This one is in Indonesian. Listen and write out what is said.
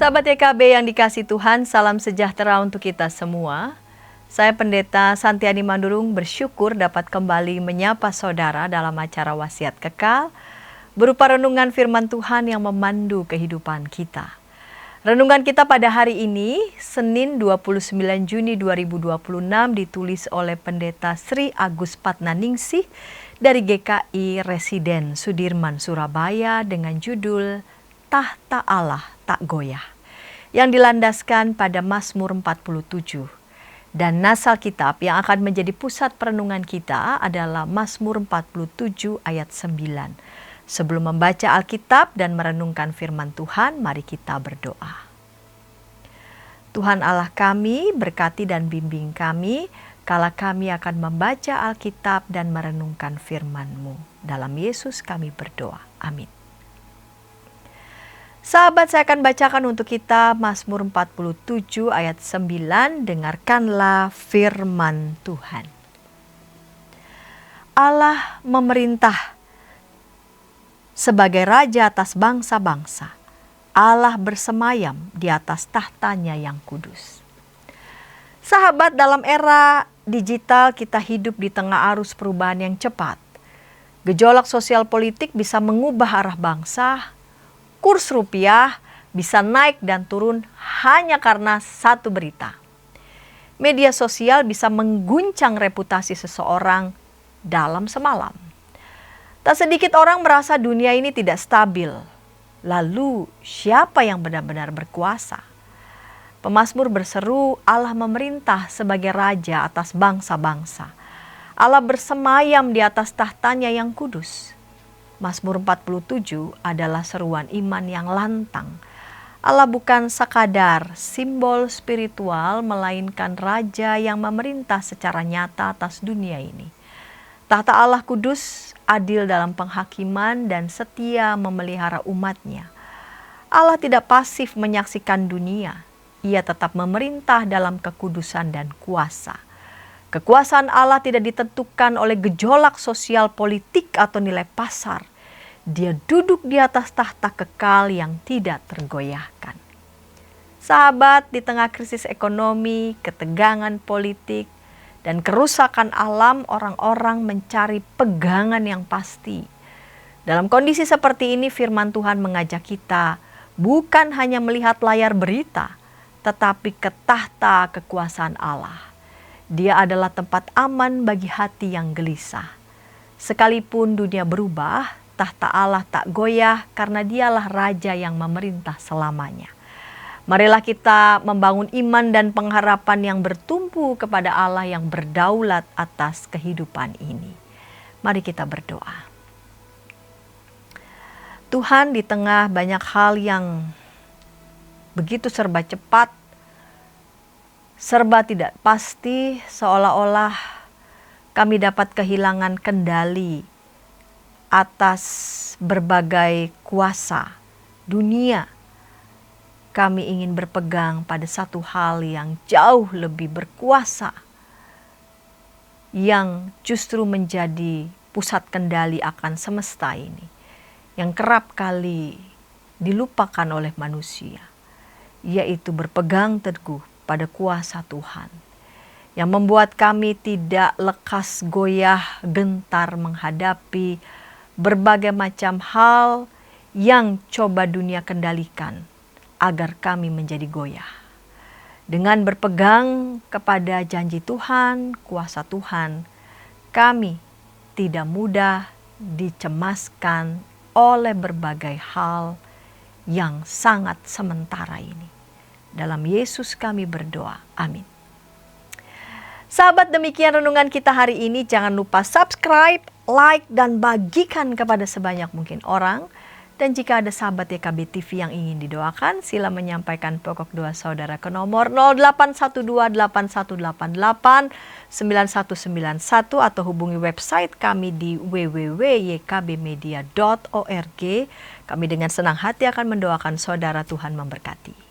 Sahabat YKB yang dikasih Tuhan, salam sejahtera untuk kita semua. Saya Pendeta Santiani Mandurung bersyukur dapat kembali menyapa saudara dalam acara Wasiat Kekal, berupa renungan firman Tuhan yang memandu kehidupan kita. Renungan kita pada hari ini, Senin 29 Juni 2026, ditulis oleh Pendeta Sri Agus Patnaningsih dari GKI Residen Sudirman, Surabaya dengan judul Tahta Allah tak goyah, yang dilandaskan pada Mazmur 47. Dan nas Alkitab yang akan menjadi pusat perenungan kita adalah Mazmur 47 ayat 9. Sebelum membaca Alkitab dan merenungkan firman Tuhan, mari kita berdoa. Tuhan Allah kami, berkati dan bimbing kami, kala kami akan membaca Alkitab dan merenungkan firman-Mu. Dalam Yesus kami berdoa. Amin. Sahabat, saya akan bacakan untuk kita Mazmur 47 ayat 9. Dengarkanlah firman Tuhan. Allah memerintah sebagai raja atas bangsa-bangsa. Allah bersemayam di atas tahtanya yang kudus. Sahabat, dalam era digital kita hidup di tengah arus perubahan yang cepat. Gejolak sosial politik bisa mengubah arah bangsa. Kurs rupiah bisa naik dan turun hanya karena satu berita. Media sosial bisa mengguncang reputasi seseorang dalam semalam. Tak sedikit orang merasa dunia ini tidak stabil. Lalu siapa yang benar-benar berkuasa? Pemazmur berseru, Allah memerintah sebagai raja atas bangsa-bangsa. Allah bersemayam di atas tahtanya yang kudus. Mazmur 47 adalah seruan iman yang lantang. Allah bukan sekadar simbol spiritual, melainkan raja yang memerintah secara nyata atas dunia ini. Tahta Allah kudus, adil dalam penghakiman, dan setia memelihara umatnya. Allah tidak pasif menyaksikan dunia. Ia tetap memerintah dalam kekudusan dan kuasa. Kekuasaan Allah tidak ditentukan oleh gejolak sosial politik atau nilai pasar. Dia duduk di atas tahta kekal yang tidak tergoyahkan. Sahabat, di tengah krisis ekonomi, ketegangan politik, dan kerusakan alam, orang-orang mencari pegangan yang pasti. Dalam kondisi seperti ini, firman Tuhan mengajak kita bukan hanya melihat layar berita, tetapi ke tahta kekuasaan Allah. Dia adalah tempat aman bagi hati yang gelisah. Sekalipun dunia berubah, tahta Allah tak goyah karena dialah raja yang memerintah selamanya. Marilah kita membangun iman dan pengharapan yang bertumpu kepada Allah yang berdaulat atas kehidupan ini. Mari kita berdoa. Tuhan, di tengah banyak hal yang begitu serba cepat, serba tidak pasti, seolah-olah kami dapat kehilangan kendali atas berbagai kuasa dunia. Kami ingin berpegang pada satu hal yang jauh lebih berkuasa, yang justru menjadi pusat kendali akan semesta ini, yang kerap kali dilupakan oleh manusia, yaitu berpegang teguh pada kuasa Tuhan, yang membuat kami tidak lekas goyah gentar menghadapi berbagai macam hal yang coba dunia kendalikan agar kami menjadi goyah. Dengan berpegang kepada janji Tuhan, kuasa Tuhan, kami tidak mudah dicemaskan oleh berbagai hal yang sangat sementara ini. Dalam Yesus kami berdoa. Amin. Sahabat, demikian renungan kita hari ini. Jangan lupa subscribe, like, dan bagikan kepada sebanyak mungkin orang. Dan jika ada sahabat YKB TV yang ingin didoakan, sila menyampaikan pokok doa saudara ke nomor 081281889191 atau hubungi website kami di www.ykbmedia.org. Kami dengan senang hati akan mendoakan saudara. Tuhan memberkati.